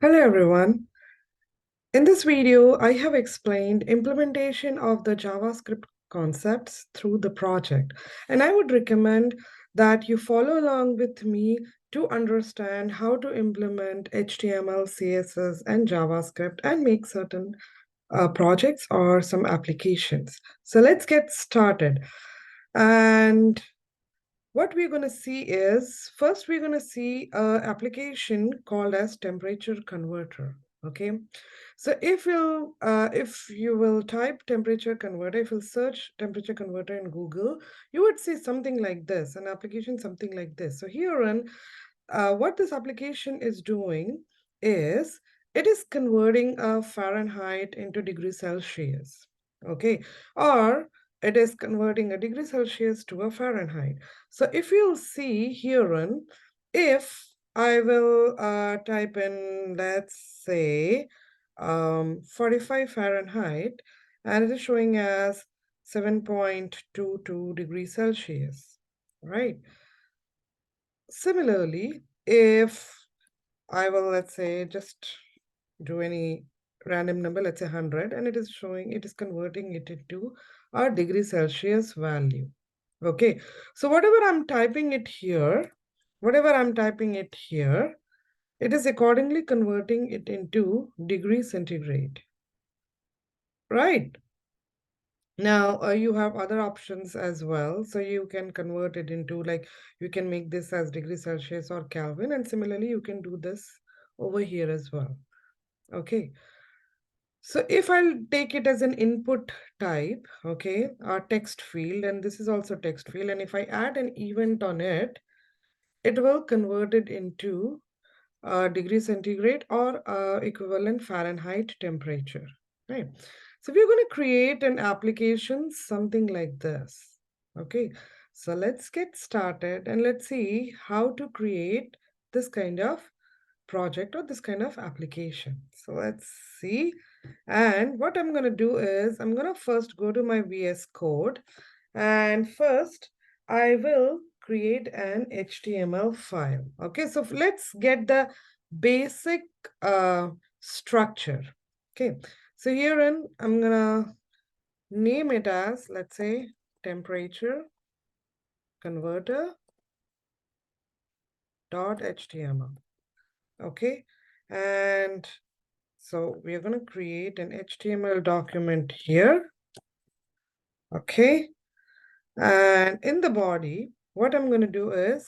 Hello everyone. In this video, I have explained implementation of the JavaScript concepts through the project. And I would recommend that you follow along with me to understand how to implement HTML, CSS, and JavaScript and make certain projects or some applications. So let's get started. And what we're going to see is, first we're going to see an application called as temperature converter. Okay, so if you will type temperature converter, if you search temperature converter in Google, you would see something like this, an application something like this. So herein, what this application is doing is it is converting a Fahrenheit into degrees Celsius. Okay, or it is converting a degree Celsius to a Fahrenheit. So if you'll see herein, if I will type in, let's say, 45 Fahrenheit, and it is showing as 7.22 degrees Celsius, right? Similarly, if I will, let's say, just do any random number, let's say 100, and it is converting it into a degree Celsius value. Okay, so whatever I'm typing it here, it is accordingly converting it into degree centigrade, right? Now, you have other options as well. So you can convert it into, like, you can make this as degree Celsius or Kelvin, and similarly, you can do this over here as well. Okay. So if I'll take it as an input type, okay, a text field, and this is also text field, and if I add an event on it, it will convert it into degree centigrade or equivalent Fahrenheit temperature, right? So we're going to create an application something like this. Okay, so let's get started and let's see how to create this kind of project or this kind of application. So let's see. And what I'm going to do is I'm going to first go to my VS Code, and first I will create an HTML file. Okay, so let's get the basic structure. Okay, so herein I'm gonna name it as, let's say, temperature converter dot HTML. Okay, and so we are going to create an HTML document here. Okay, and in the body, what I'm going to do is,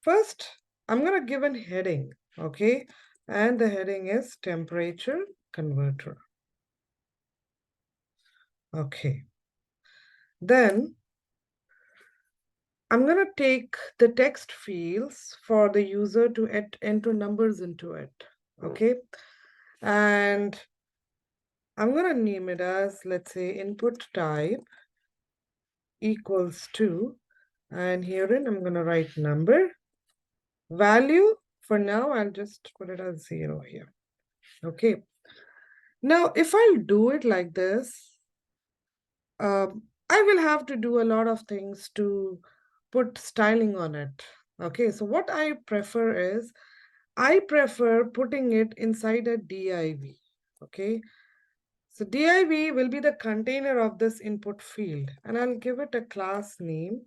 first, I'm going to give a heading. Okay, and the heading is temperature converter. Okay, then I'm going to take the text fields for the user to enter numbers into it. Okay, and I'm going to name it as, let's say, input type equals to, and herein I'm going to write number. Value, for now, I'll just put it as 0 here. Okay. Now, if I'll do it like this, I will have to do a lot of things to put styling on it. Okay, so what I prefer is, I prefer putting it inside a div. Okay, so div will be the container of this input field, and I'll give it a class name.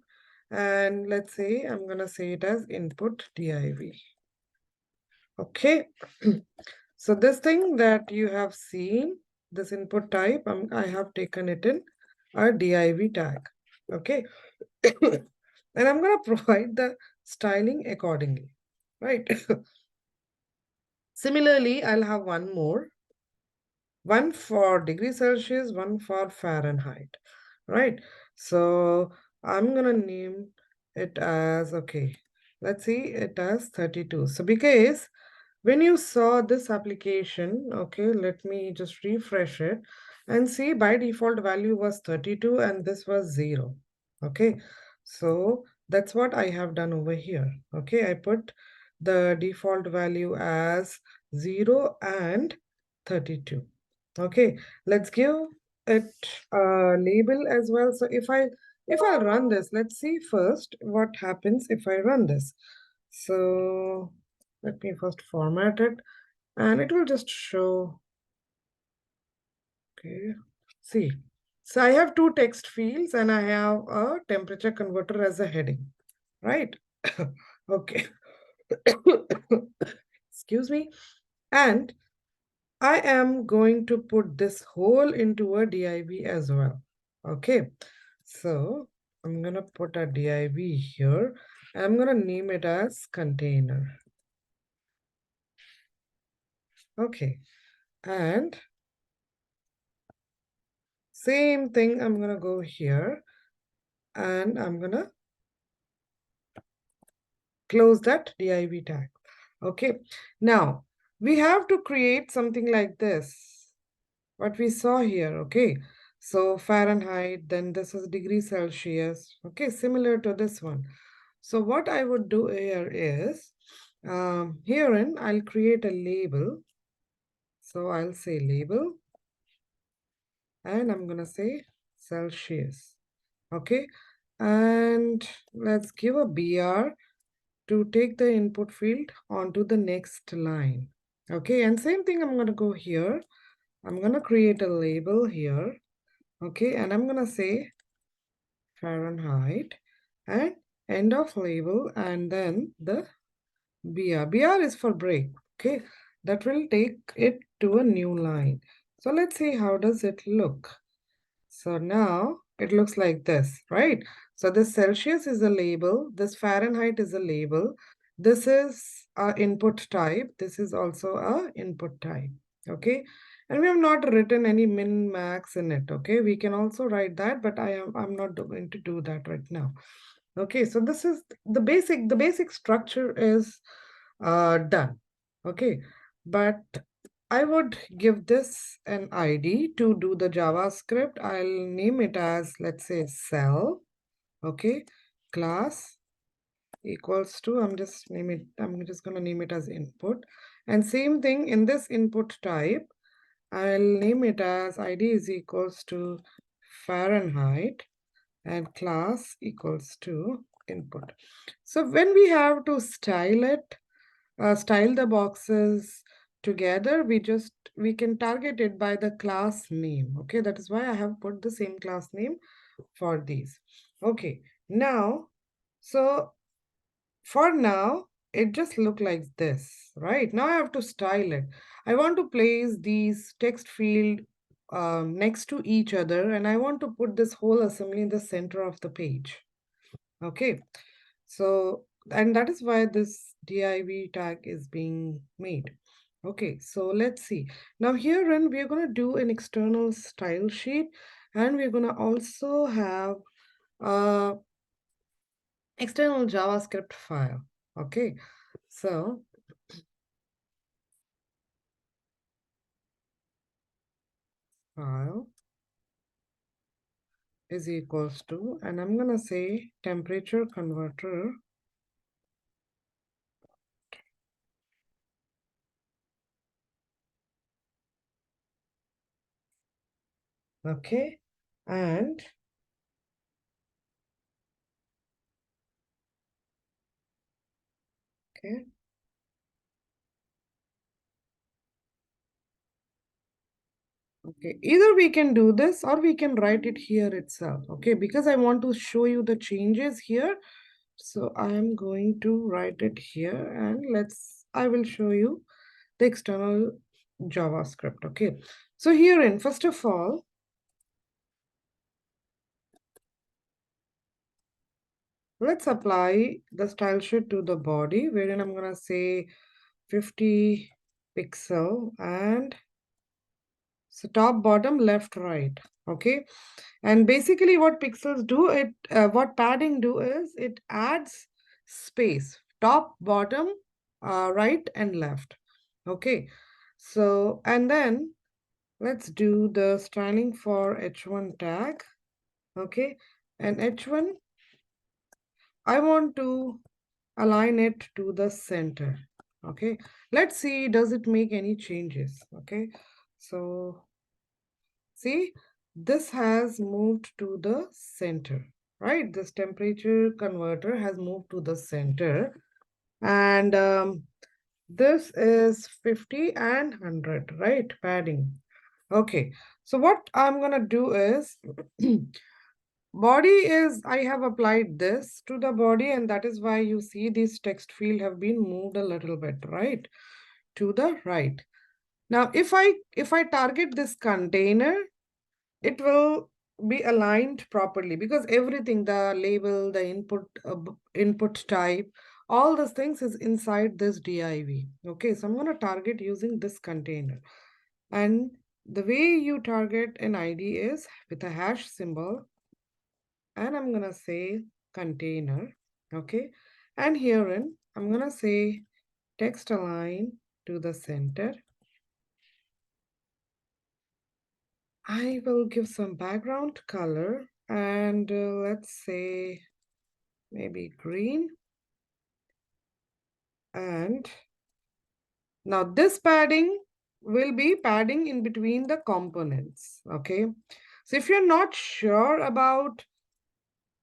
And let's say I'm going to say it as input div. Okay, so this thing that you have seen, this input type, I have taken it in a div tag. Okay, and I'm going to provide the styling accordingly, right? Similarly, I'll have one more, one for degree Celsius, one for Fahrenheit, right? So I'm going to name it as, okay, let's see it as 32. So because when you saw this application, okay, let me just refresh it and see, by default value was 32 and this was 0. Okay, so that's what I have done over here. Okay, I put the default value as 0 and 32. Okay, let's give it a label as well. So if I run this, let's see first what happens if I run this. So Let me first format it, and it will just show. Okay, see. So I have two text fields and I have a temperature converter as a heading, right? Okay. Excuse me. And I am going to put this whole into a div as well. Okay. So I'm going to put a div here. I'm going to name it as container. Okay. And same thing, I'm going to go here and I'm going to close that div tag. Okay. Now we have to create something like this. What we saw here, okay? So Fahrenheit, then this is degree Celsius, okay, similar to this one. So what I would do here is, herein I'll create a label. So I'll say label, and I'm gonna say Celsius, okay? And let's give a BR to take the input field onto the next line, okay? And same thing, I'm gonna go here. I'm gonna create a label here. Okay, and I'm gonna say Fahrenheit and end of label and then the BR. BR is for break. Okay, that will take it to a new line. So let's see how does it look. So now it looks like this, right? So this Celsius is a label, this Fahrenheit is a label, this is our input type, this is also a input type, okay? And we have not written any min max in it, okay? We can also write that, but I'm not going to do that right now. Okay, so this is the basic structure is done, okay? But I would give this an ID to do the JavaScript. I'll name it as, let's say, cell, okay? Class equals to, I'm just gonna name it as input. And same thing in this input type, I'll name it as ID is equals to Fahrenheit and class equals to input. So when we have to style it, style the boxes together, we can target it by the class name. Okay, that is why I have put the same class name for these. Okay, now, so for now, it just look like this, right? Now I have to style it. I want to place these text field next to each other, and I want to put this whole assembly in the center of the page. Okay, so, and that is why this div tag is being made. Okay, so let's see. Now herein we're going to do an external style sheet, and we're going to also have a external JavaScript file. Okay, so file is equals to, and I'm going to say temperature converter. Okay, and okay. Okay, either we can do this or we can write it here itself. Okay, because I want to show you the changes here. So I am going to write it here and I will show you the external JavaScript. Okay, so herein, first of all, let's apply the style sheet to the body, wherein I'm going to say 50 pixel and so top, bottom, left, right. Okay. And basically what pixels do, what padding do is it adds space, top, bottom, right and left. Okay. So, and then let's do the styling for h1 tag. Okay. And h1, I want to align it to the center. Okay. Let's see, does it make any changes? Okay. So see, this has moved to the center, right? This temperature converter has moved to the center. And This is 50 and 100, right? Padding. Okay. So what I'm gonna do is body is, I have applied this to the body, and that is why you see this text field have been moved a little bit, right? To the right. Now, if I target this container, it will be aligned properly because everything, the label, the input type, all those things is inside this div. Okay, so I'm going to target using this container, and the way you target an id is with a hash symbol, and I'm going to say container. Okay, and herein I'm going to say text align to the center. I will give some background color, and let's say maybe green. And now this padding will be padding in between the components. Okay. So if you're not sure about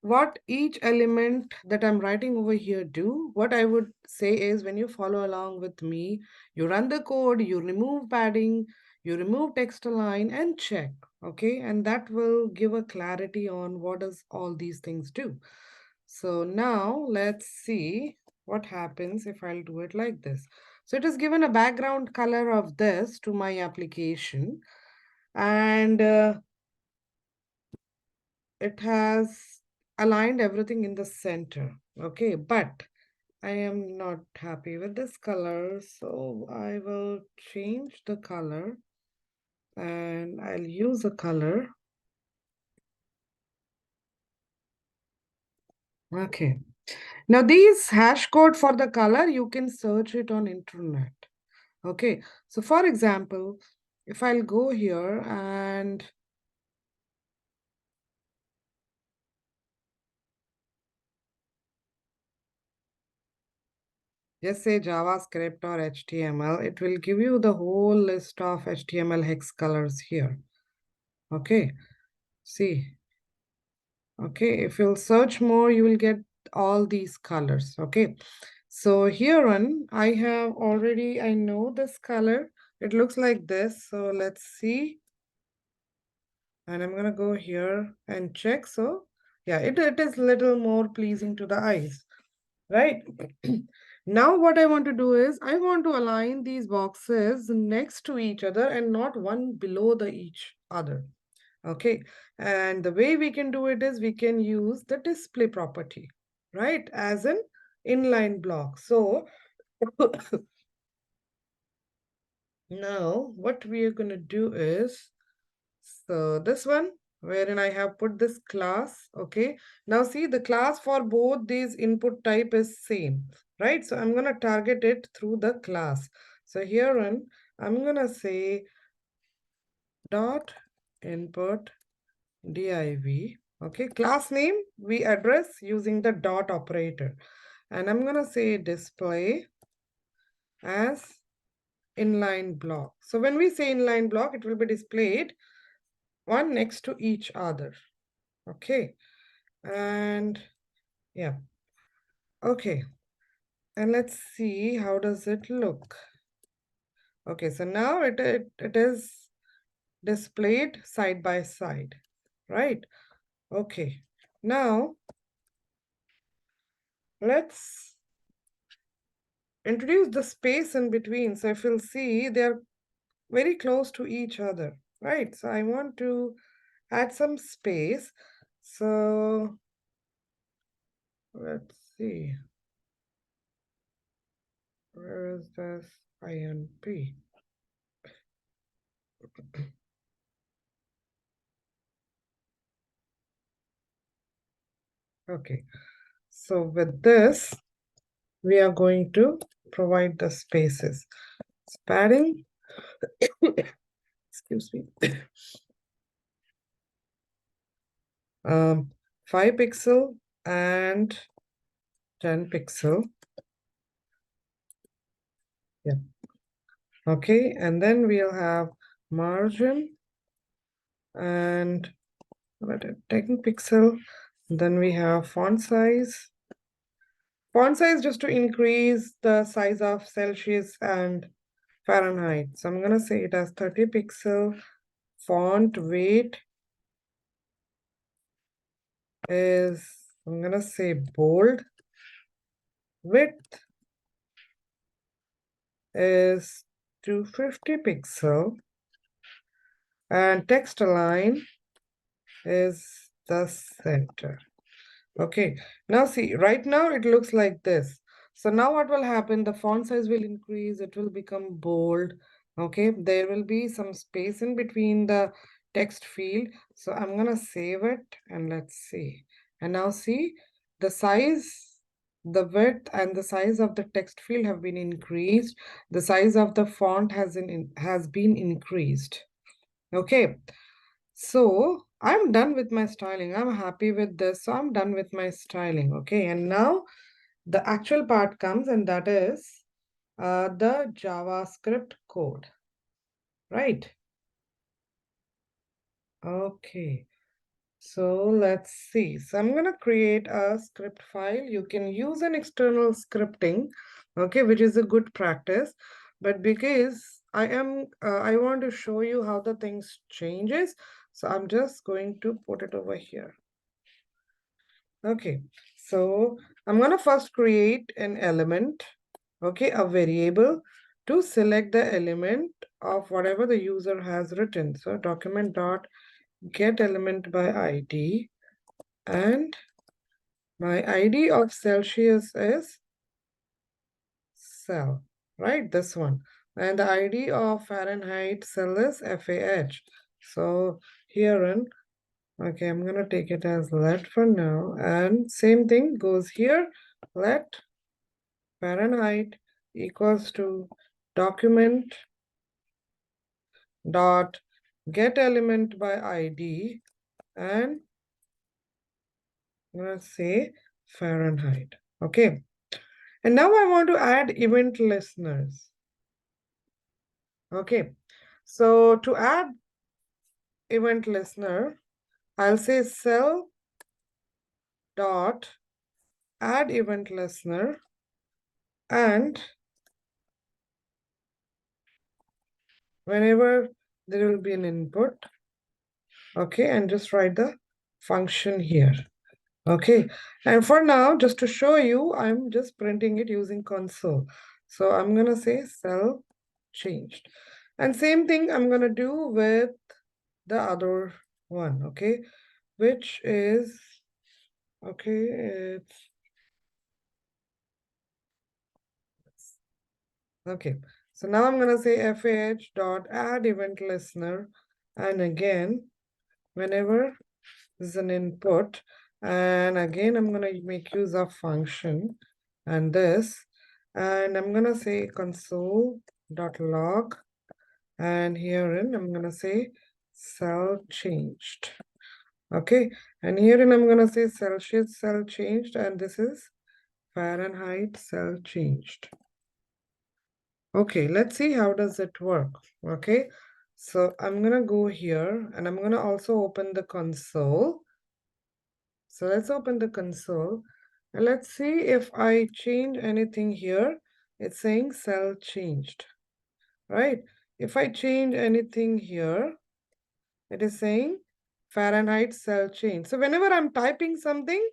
what each element that I'm writing over here do, what I would say is when you follow along with me, you run the code, you remove padding, you remove text align and check. Okay. And that will give a clarity on what does all these things do. So now let's see what happens if I'll do it like this. So it is given a background color of this to my application, and it has aligned everything in the center. Okay, but I am not happy with this color, so I will change the color and I'll use a color. Okay. Now these hash code for the color, you can search it on internet. Okay. So for example, if I'll go here and just say JavaScript or HTML, it will give you the whole list of HTML hex colors here. Okay. See. Okay. If you'll search more, you will get all these colors. Okay. So here on, I have already, I know this color. It looks like this. So let's see. And I'm gonna go here and check. So yeah, it is little more pleasing to the eyes, right? Now what I want to do is I want to align these boxes next to each other and not one below the each other. Okay, and the way we can do it is we can use the display property, right, as an inline block. So now what we are going to do is, so this one wherein I have put this class. Okay, now see the class for both these input type is same, right? So I'm going to target it through the class. So here on, I'm going to say dot input div. Okay, class name we address using the dot operator, and I'm going to say display as inline block. So when we say inline block, it will be displayed one next to each other. Okay, and yeah, okay, and let's see how does it look. Okay, so now it is displayed side by side, right? Okay, now let's introduce the space in between. So if you'll see, they're very close to each other, right? So I want to add some space. So let's see, where is this INP? Okay, so with this, we are going to provide the spaces. Padding, excuse me, 5 pixel and 10 pixel. Yeah. Okay, and then we'll have margin and 10 pixel. Then we have font size Font size just to increase the size of Celsius and Fahrenheit. So I'm gonna say it as 30 pixel. Font weight is, I'm gonna say bold. Width is 250 pixel. And text align is the center. Okay, now see, right now it looks like this. So now what will happen? The font size will increase, it will become bold. Okay, there will be some space in between the text field. So I'm gonna save it and let's see. And now see, the size, the width and the size of the text field have been increased. The size of the font has been increased. Okay, so I'm done with my styling. I'm happy with this. So I'm done with my styling. Okay. And now the actual part comes, and that is the JavaScript code, right? Okay. So let's see. So I'm going to create a script file. You can use an external scripting, okay, which is a good practice. But because I want to show you how the things changes. So I'm just going to put it over here. Okay, so I'm gonna first create an element, okay, a variable to select the element of whatever the user has written. So document dot get element by ID, and my ID of Celsius is cell, right? This one. And the ID of Fahrenheit cell is FAH. So here in, okay, I'm gonna take it as let for now. And same thing goes here. Let Fahrenheit equals to document dot get element by ID, and I'm gonna say Fahrenheit. Okay. And now I want to add event listeners. Okay. So to add event listener, I'll say cell dot add event listener, and whenever there will be an input, okay, and just write the function here. Okay, and for now, just to show you, I'm just printing it using console. So I'm gonna say cell changed. And same thing I'm gonna do with the other one, okay, which is, okay, it's, okay. So now I'm gonna say fh dot add event listener, and again, whenever is an input, and again I'm going to make use of function and this, and I'm going to say console.log, and herein I'm going to say cell changed. Okay, and herein I'm going to say Celsius cell changed, and this is Fahrenheit cell changed. Okay, let's see how does it work. Okay, so I'm going to go here and I'm going to also open the console. So let's open the console and let's see if I change anything here. It's saying cell changed, right? If I change anything here, it is saying Fahrenheit cell change. So whenever I'm typing something,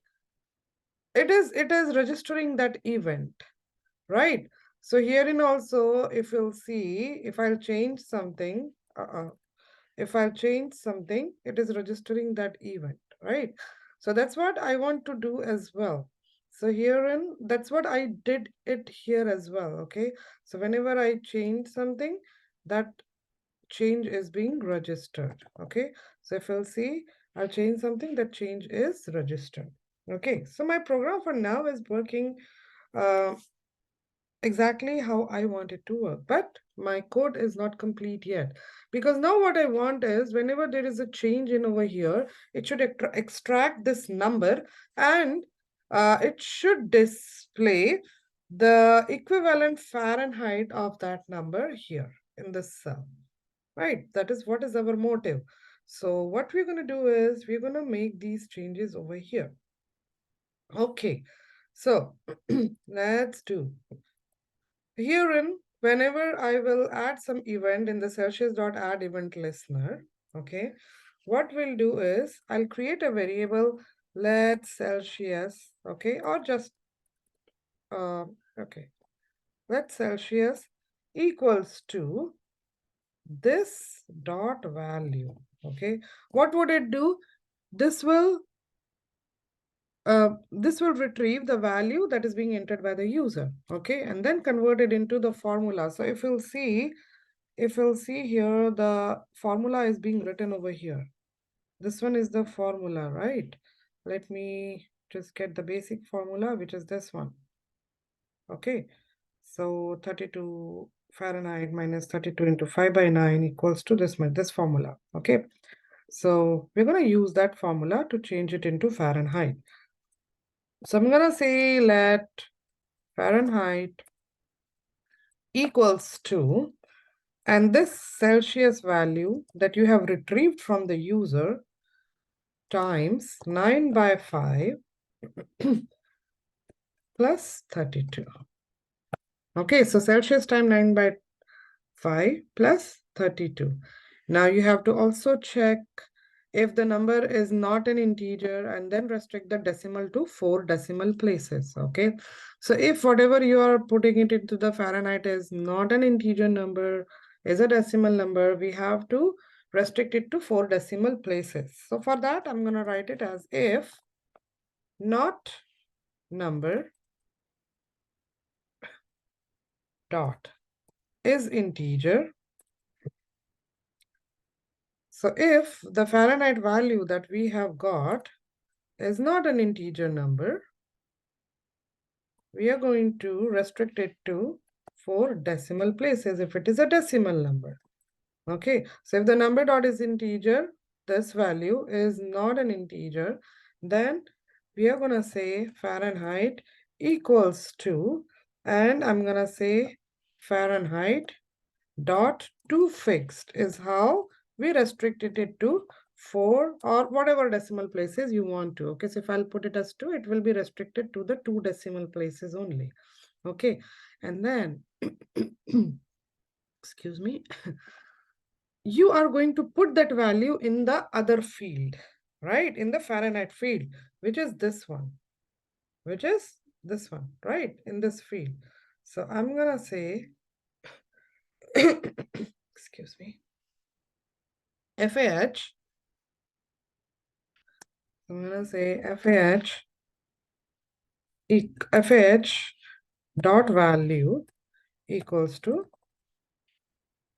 it is registering that event, right? So herein also, if you'll see, if I'll change something, if I'll change something, it is registering that event, right? So that's what I want to do as well. So herein, that's what I did it here as well, okay? So whenever I change something, that change is being registered, okay? So if you'll see, I'll change something, that change is registered. Okay, so my program for now is working uh, exactly how I want it to work, but my code is not complete yet, because now what I want is whenever there is a change in over here, it should extract this number, and it should display the equivalent Fahrenheit of that number here in this cell, right? That is what is our motive. So what we're going to do is we're going to make these changes over here. Okay, So let's do. Herein, whenever I will add some event in the Celsius.add event listener, okay, what we'll do is I'll create a variable, let Celsius, okay, or just, uh, okay, let Celsius equals to this dot value, okay. What would it do? This will retrieve the value that is being entered by the user, okay, and then convert it into the formula. So if you'll see, here, the formula is being written over here. This one is the formula, right? Let me just get the basic formula, which is this one. Okay, so 32 Fahrenheit minus 32 into 5 by 9 equals to this formula. Okay, so we're going to use that formula to change it into Fahrenheit. So I'm going to say let Fahrenheit equals to, and this Celsius value that you have retrieved from the user times 9 by 5 plus 32. Okay, so Celsius times 9 by 5 plus 32. Now you have to also check if the number is not an integer and then restrict the decimal to 4 decimal places. Okay, so if whatever you are putting it into the Fahrenheit is not an integer number, is a decimal number, we have to restrict it to 4 decimal places. So for that, I'm going to write it as if not number dot is integer. So if the Fahrenheit value that we have got is not an integer number, we are going to restrict it to 4 decimal places if it is a decimal number. Okay, so if the number dot is integer, this value is not an integer, then we are going to say Fahrenheit equals to, and I'm going to say Fahrenheit dot to fixed is how we restricted it to 4 or whatever decimal places you want to. Okay, so if I'll put it as 2, it will be restricted to the 2 decimal places only. Okay, and then excuse me, you are going to put that value in the other field, right? In the Fahrenheit field, which is this one, right? In this field. So I'm gonna say, excuse me, FAH. I'm gonna say FAH dot value equals to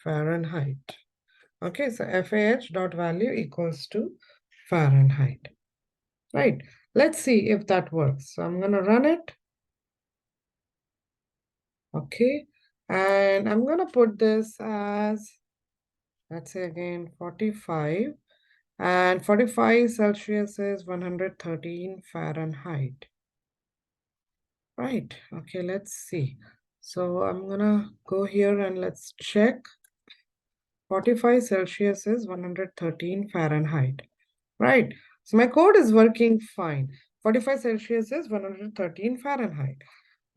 Fahrenheit. Okay, so FAH dot value equals to Fahrenheit. Right. Let's see if that works. So I'm gonna run it. Okay, and I'm gonna put this as, let's say again, 45, and 45 Celsius is 113 Fahrenheit. Right, okay, let's see. So I'm gonna go here and let's check. 45 Celsius is 113 Fahrenheit. Right, so my code is working fine. 45 Celsius is 113 Fahrenheit.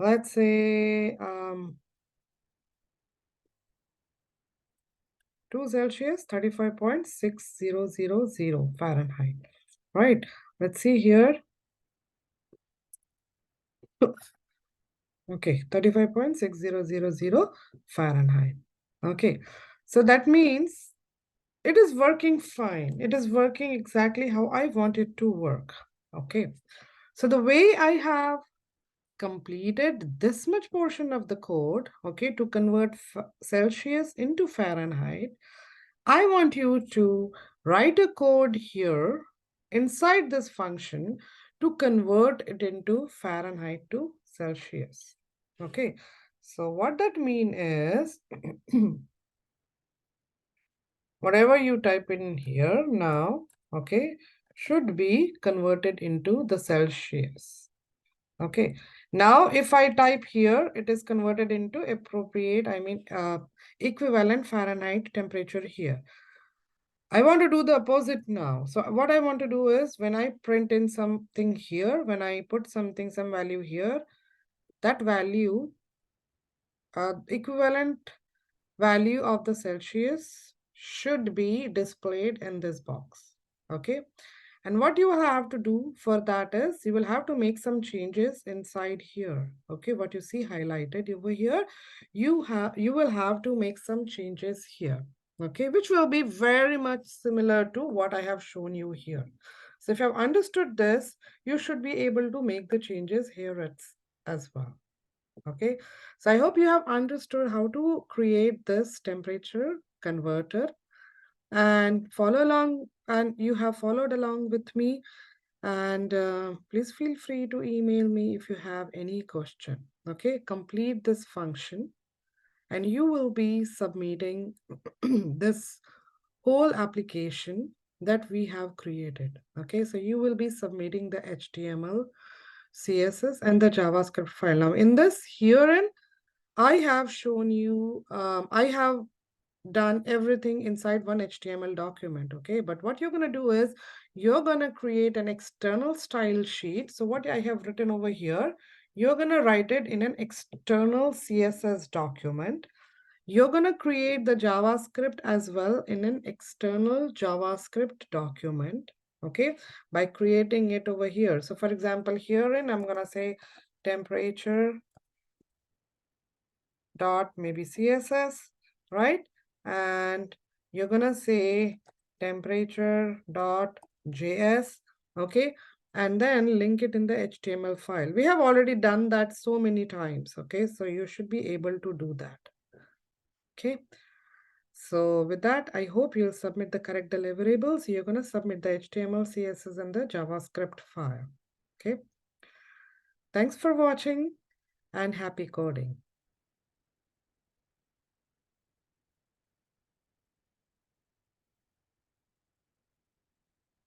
Let's say 2 Celsius, 35.6000 Fahrenheit. Right, let's see here. Okay, 35.6000 Fahrenheit. Okay, so that means it is working fine. It is working exactly how I want it to work. Okay, so the way I have completed this much portion of the code, okay, to convert Celsius into Fahrenheit, I want you to write a code here inside this function to convert it into Fahrenheit to Celsius. Okay, so what that means is whatever you type in here now, okay, should be converted into the Celsius. Okay, now if I type here, it is converted into appropriate, equivalent Fahrenheit temperature here. I want to do the opposite now. So what I want to do is when I print in something here, when I put something, some value here, that value, equivalent value of the Celsius should be displayed in this box. Okay. And what you will have to do for that is you will have to make some changes inside here. Okay, what you see highlighted over here, you will have to make some changes here. Okay, which will be very much similar to what I have shown you here. So if you have understood this, you should be able to make the changes here as well. Okay, so I hope you have understood how to create this temperature converter and follow along, and you have followed along with me. And please feel free to email me if you have any question. Okay, complete this function and you will be submitting this whole application that we have created. Okay, so you will be submitting the HTML, CSS, and the JavaScript file. Now, in this herein, I have shown you, I have done everything inside one HTML document, okay? But what you're gonna do is you're gonna create an external style sheet. So what I have written over here, you're gonna write it in an external CSS document. You're gonna create the JavaScript as well in an external JavaScript document, okay? By creating it over here. So for example, herein, I'm gonna say temperature dot maybe CSS, right? And you're gonna say temperature dot JS, okay? And then link it in the HTML file. We have already done that so many times, okay? So you should be able to do that, okay? So with that, I hope you'll submit the correct deliverables. You're gonna submit the HTML, CSS, and the JavaScript file, okay? Thanks for watching and happy coding.